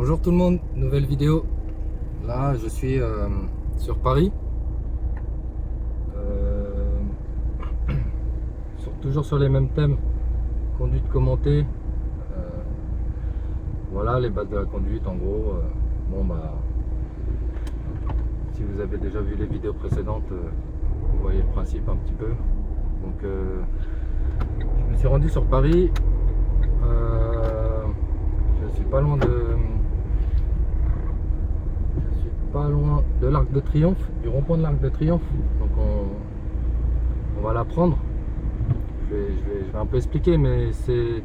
Bonjour tout le monde, nouvelle vidéo. Là je suis sur Paris, Euh, toujours sur les mêmes thèmes, conduite commentée. Euh, voilà les bases de la conduite en gros. Bon bah, si vous avez déjà vu les vidéos précédentes, vous voyez le principe un petit peu. Donc je me suis rendu sur Paris. Je suis pas loin de l'Arc de Triomphe, du rond-point de l'Arc de Triomphe. Donc on va la prendre. Je vais un peu expliquer, mais c'est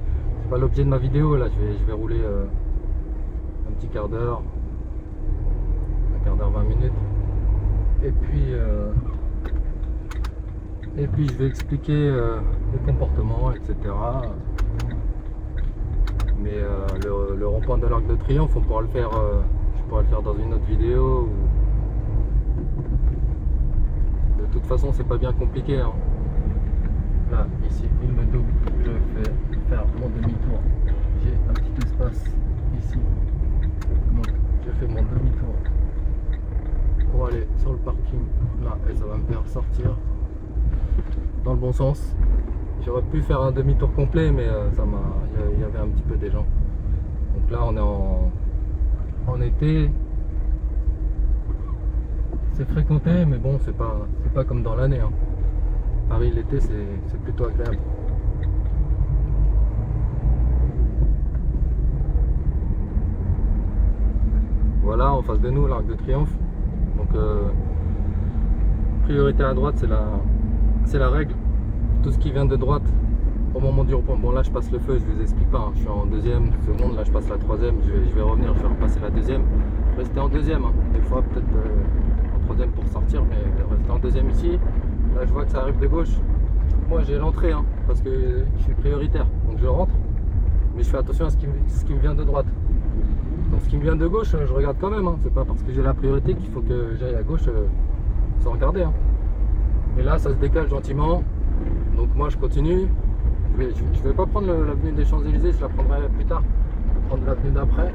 pas l'objet de ma vidéo. Là je vais rouler un petit quart d'heure, 20 minutes, et puis je vais expliquer le comportement, etc. Mais le rond-point de l'Arc de Triomphe, on pourra le faire, je pourrais le faire dans une autre vidéo. De toute façon, c'est pas bien compliqué, hein. Là, ici, il me double, je vais faire mon demi-tour. J'ai un petit espace ici, donc je fais mon demi-tour pour aller sur le parking là, et ça va me faire sortir dans le bon sens. J'aurais pu faire un demi-tour complet, mais il y avait un petit peu des gens. Donc là, on est en été. C'est fréquenté, mais bon, c'est pas comme dans l'année, hein. Paris l'été, c'est plutôt agréable. Voilà, en face de nous, l'Arc de Triomphe. Donc priorité à droite, c'est la règle. Tout ce qui vient de droite au moment du rond-point. Bon, là je passe le feu, je vous explique pas, hein. Je suis en deuxième seconde, là je passe la troisième, je vais revenir, je vais repasser la deuxième. Rester en deuxième, hein. Des fois peut-être en troisième pour sortir, mais rester en deuxième ici. Là je vois que ça arrive de gauche. Moi j'ai l'entrée, hein, parce que je suis prioritaire, donc je rentre, mais je fais attention à ce qui me vient de droite. Donc ce qui me vient de gauche, je regarde quand même, hein. C'est pas parce que j'ai la priorité qu'il faut que j'aille à gauche sans regarder, hein. Et là ça se décale gentiment, donc moi je continue. Je vais pas prendre l'avenue des Champs-Élysées, je la prendrai plus tard. Je vais prendre l'avenue d'après.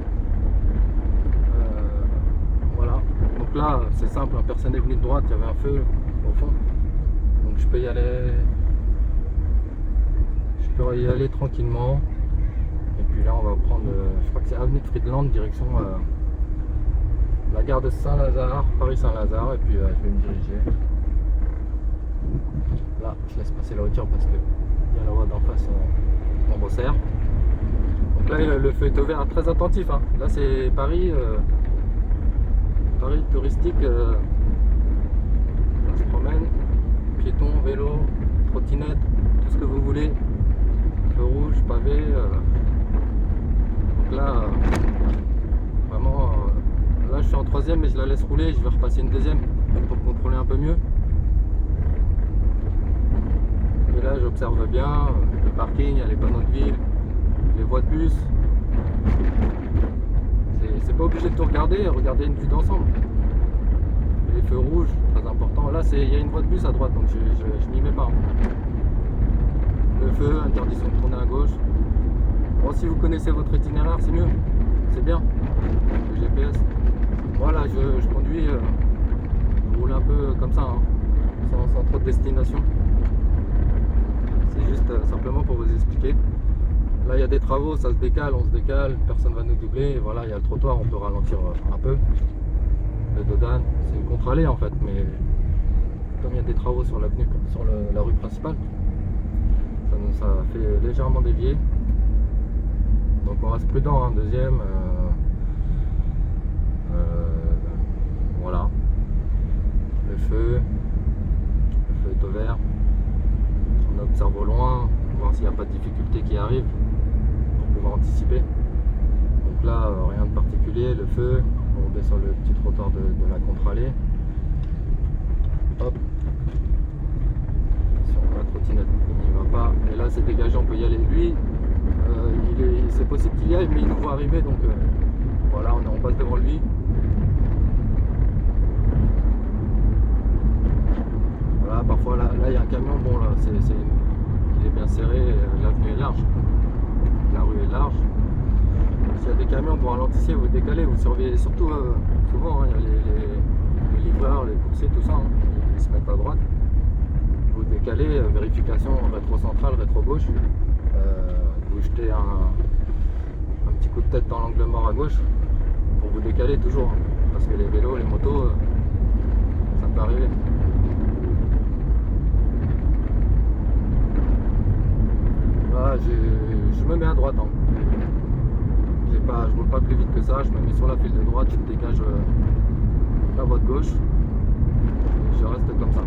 Voilà. Donc là, c'est simple, hein, personne n'est venu de droite, il y avait un feu au fond. Donc je peux y aller. Je peux y aller tranquillement. Et puis là, on va prendre, je crois que c'est avenue de Friedland, direction la gare de Saint-Lazare, Paris-Saint-Lazare. Et puis je vais me diriger. Là, je laisse passer la voiture parce que il y a la voie d'en face, on resserre. Donc là le feu est au vert, très attentif, hein. Là c'est Paris, Paris touristique, on se promène, piéton, vélo, trottinette, tout ce que vous voulez, feu rouge, pavé. Donc là vraiment, là je suis en troisième, mais je la laisse rouler, je vais repasser une deuxième pour contrôler un peu mieux. Et là j'observe bien le parking, il y a les panneaux de ville, les voies de bus. C'est pas obligé de tout regarder, regardez une vue d'ensemble. Les feux rouges, très important. Là il y a une voie de bus à droite, donc je n'y mets pas. Le feu, interdiction de tourner à gauche. Bon, si vous connaissez votre itinéraire, c'est mieux, c'est bien. Le GPS. Voilà, je conduis, je roule un peu comme ça, hein, sans trop de destination. C'est juste simplement pour vous expliquer. Là il y a des travaux, ça se décale, on se décale, personne va nous doubler. Et voilà, il y a le trottoir, on peut ralentir un peu. Le Dodane, c'est une contre-allée en fait, mais comme il y a des travaux sur l'avenue, sur la rue principale, ça fait légèrement dévier. Donc on reste prudent, hein, deuxième. Voilà. Le feu est au vert. On observe au loin, voir s'il n'y a pas de difficulté qui arrive pour pouvoir anticiper. Donc là, rien de particulier, le feu, on descend le petit trottoir de la contre-allée. Hop. Sur la trottinette, il n'y va pas. Et là, c'est dégagé, on peut y aller. Lui, c'est possible qu'il y aille, mais il nous voit arriver, donc voilà, on passe devant lui. Voilà, parfois là il y a un camion, bon là il est bien serré, l'avenue est large, la rue est large, s'il y a des camions, vous ralentissez, vous décalez, vous surveillez surtout, souvent, hein, il y a les livreurs, les coursiers, tout ça, hein, ils se mettent à droite. Vous décalez, vérification rétro central, rétro gauche. Vous jetez un petit coup de tête dans l'angle mort à gauche pour vous décaler toujours, hein, parce que les vélos, les motos, ça peut arriver. Là, je me mets à droite. Hein. Je roule pas plus vite que ça, je me mets sur la file de droite, je dégage la voie de gauche. Et je reste comme ça.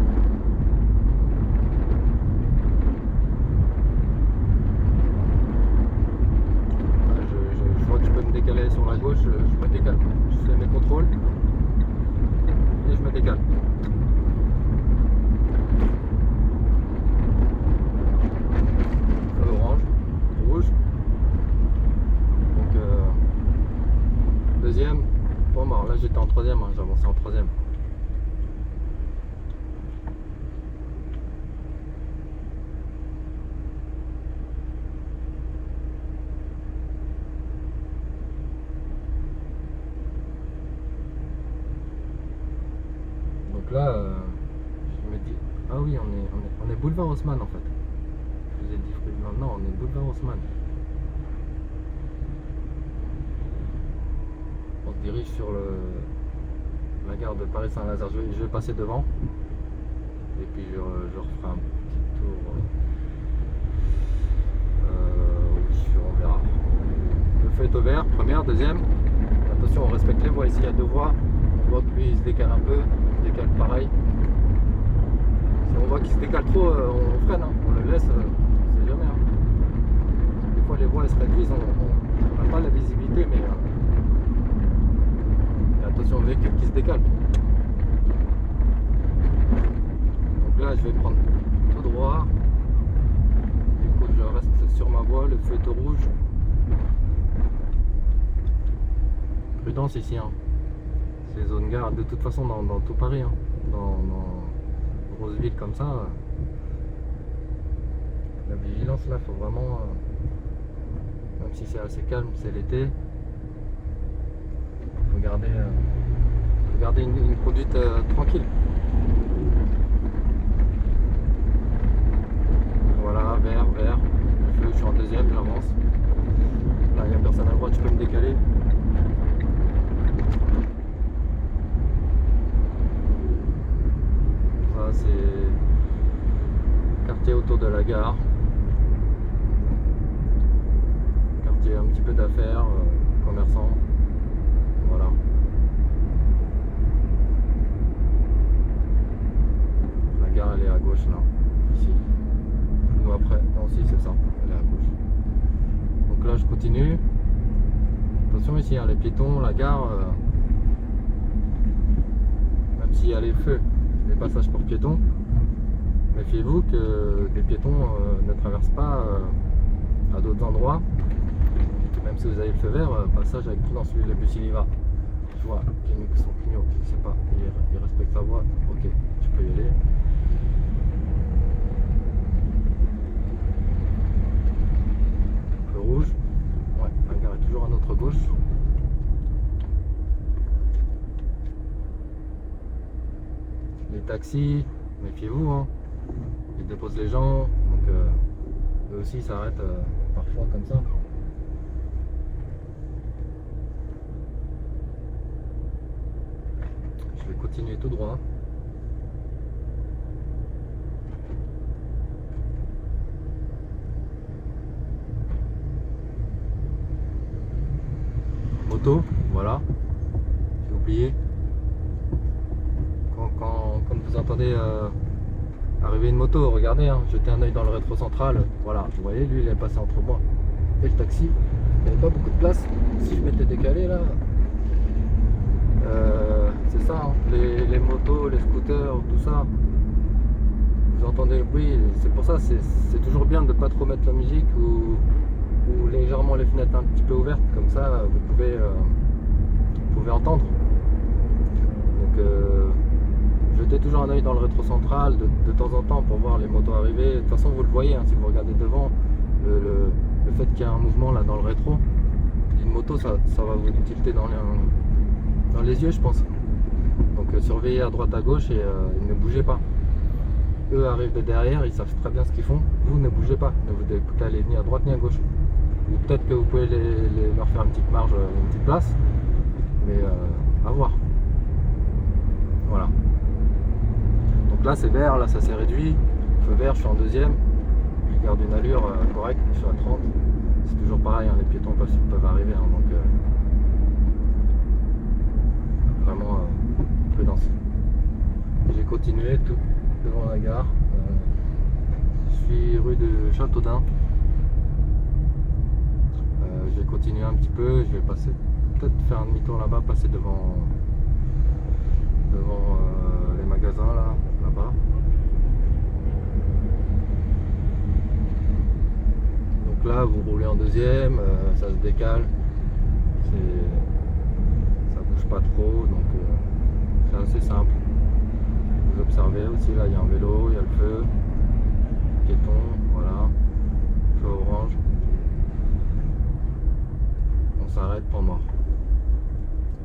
Je vois que je peux me décaler sur la gauche, je me décale. Je fais mes contrôles et je me décale. Orange, rouge. Donc deuxième, bon bah là j'étais en troisième, hein, j'avançais en troisième. Donc là je me dis, ah oui on est boulevard Haussmann en fait. Je vous ai dit non, on est boulevard Haussmann. On se dirige sur la gare de Paris-Saint-Lazare. Je vais passer devant et puis je referai un petit tour. Oui, on verra. Le feu est au vert, première, deuxième. Attention, on respecte les voies. Ici il y a deux voies. On voit que lui il se décale un peu, il se décale pareil. Si on voit qu'il se décale trop, on freine, hein. On le laisse, c'est jamais. Hein. Des fois les voies elles se réduisent, on n'a pas la visibilité, mais attention au véhicule qui se décale. Donc là je vais prendre tout droit. Du coup je reste sur ma voie, le feu est au rouge. Prudence ici, hein. Ces zones gare, de toute façon dans tout Paris, hein. Dans grosses villes comme ça, la vigilance là, faut vraiment, même si c'est assez calme, c'est l'été, faut garder une conduite tranquille. Voilà, vert, je suis en deuxième, j'avance. Là il n'y a personne à droite, je peux me décaler. Ça c'est quartier autour de la gare. Quartier un petit peu d'affaires, commerçants. Voilà. La gare elle est à gauche là, ici. Ou après, non si c'est ça, elle est à gauche. Donc là je continue. Attention ici, hein, les piétons, la gare, même s'il y a les feux, les passages pour piétons, méfiez-vous que des piétons ne traversent pas à d'autres endroits. Même si vous avez le feu vert, passage avec prudence. Lui, le bus il y va. Je vois qu'il a mis son clignot, je sais pas, il respecte sa voie. Ok, je peux y aller. Feu rouge. Ouais, la gare est toujours à notre gauche. Les taxis, méfiez-vous, hein. Ils déposent les gens, donc eux aussi ils s'arrêtent parfois comme ça. Je vais continuer tout droit. Moto, voilà, j'ai oublié. Quand vous entendez arriver une moto, regardez, hein, jetez un œil dans le rétro central. Voilà, vous voyez, lui il est passé entre moi et le taxi. Il n'y avait pas beaucoup de place. Si je m'étais décalé là, c'est ça, hein, les motos, les scooters, tout ça. Vous entendez le bruit, c'est pour ça, c'est toujours bien de ne pas trop mettre la musique ou légèrement les fenêtres un petit peu ouvertes, comme ça vous pouvez entendre. Donc jetez toujours un œil dans le rétro central de temps en temps pour voir les motos arriver. De toute façon vous le voyez, hein, si vous regardez devant, le fait qu'il y a un mouvement là dans le rétro d'une moto, ça va vous tilter dans les yeux, je pense. Donc surveillez à droite à gauche et ne bougez pas. Eux arrivent de derrière, ils savent très bien ce qu'ils font. Vous ne bougez pas, ne vous décalez ni à droite ni à gauche. Ou peut-être que vous pouvez leur faire une petite marge, une petite place, mais à voir. Voilà. Donc là c'est vert, là ça s'est réduit. Feu vert, je suis en deuxième. Je garde une allure correcte, je suis à 30. C'est toujours pareil, hein, les piétons peuvent arriver, hein, donc vraiment prudence. J'ai continué tout devant la gare. Je suis rue de Châteaudun. Je vais continuer un petit peu, je vais passer, peut-être faire un demi-tour là-bas, passer devant les magasins là-bas. Donc là vous roulez en deuxième, ça se décale, ça bouge pas trop, donc c'est assez simple. Vous observez aussi, là il y a un vélo, il y a le feu, piéton, voilà, feu orange. On s'arrête pour mort.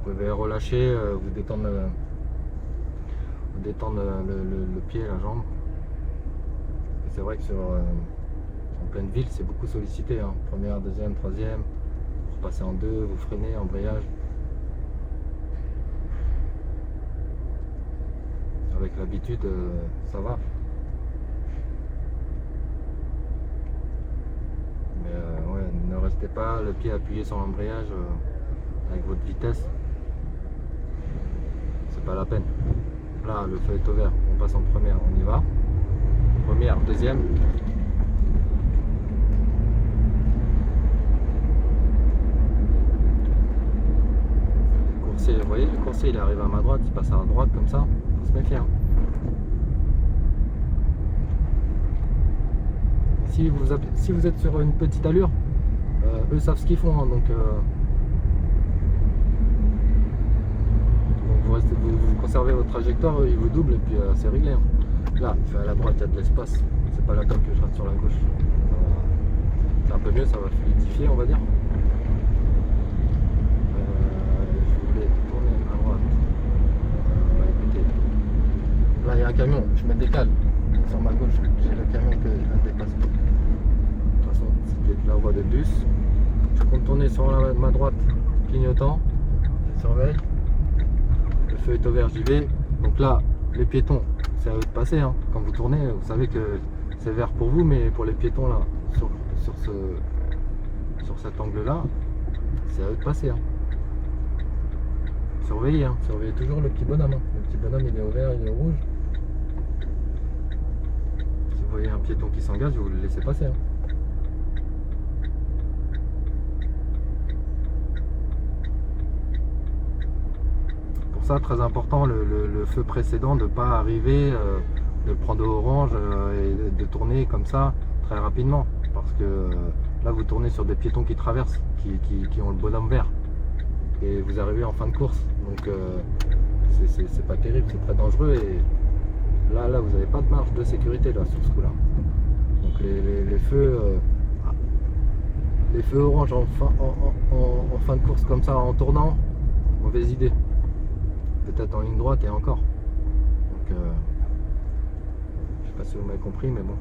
Vous pouvez relâcher, vous détendre le pied, la jambe. C'est vrai que en pleine ville, c'est beaucoup sollicité, hein. Première, deuxième, troisième, vous repassez en deux, vous freinez, embrayage. Avec l'habitude, ça va. Mais ouais, ne restez pas le pied appuyé sur l'embrayage avec votre vitesse. C'est pas la peine. Là, le feu est au vert, on passe en première, on y va. Première, deuxième. Coursier, vous voyez, le coursier il arrive à ma droite, il passe à droite comme ça, faut se méfier. Hein. Si vous êtes sur une petite allure, eux savent ce qu'ils font, hein, donc vous conservez votre trajectoire, ils vous doublent et puis c'est réglé. Hein. Là, il fait à la droite, il y a de l'espace, c'est pas la peine que je reste sur la gauche. C'est un peu mieux, ça va fluidifier, on va dire. Je voulais tourner à droite. Écoutez, là il y a un camion, je me décale. Sur ma gauche, j'ai le camion que je viens de dépasser. De toute façon, c'était la voie de bus. Je compte tourner sur ma droite, clignotant. Je surveille. Le feu est au vert, j'y vais. Donc là, les piétons, c'est à eux de passer. Hein. Quand vous tournez, vous savez que c'est vert pour vous, mais pour les piétons là, sur cet angle-là, c'est à eux de passer. Hein. Surveillez, hein. Surveillez toujours le petit bonhomme. Hein. Le petit bonhomme, il est au vert, il est au rouge. Vous voyez un piéton qui s'engage, vous le laissez passer. Hein. Pour ça, très important, le feu précédent, de ne pas arriver, de prendre orange et de tourner comme ça très rapidement. Parce que là, vous tournez sur des piétons qui traversent, qui ont le bonhomme vert. Et vous arrivez en fin de course. Donc, c'est pas terrible, c'est très dangereux. Et là, vous n'avez pas de marge de sécurité là sur ce coup-là. Donc les feux orange en fin de course comme ça en tournant, mauvaise idée. Peut-être en ligne droite et encore. Donc je sais pas si vous m'avez compris, mais bon.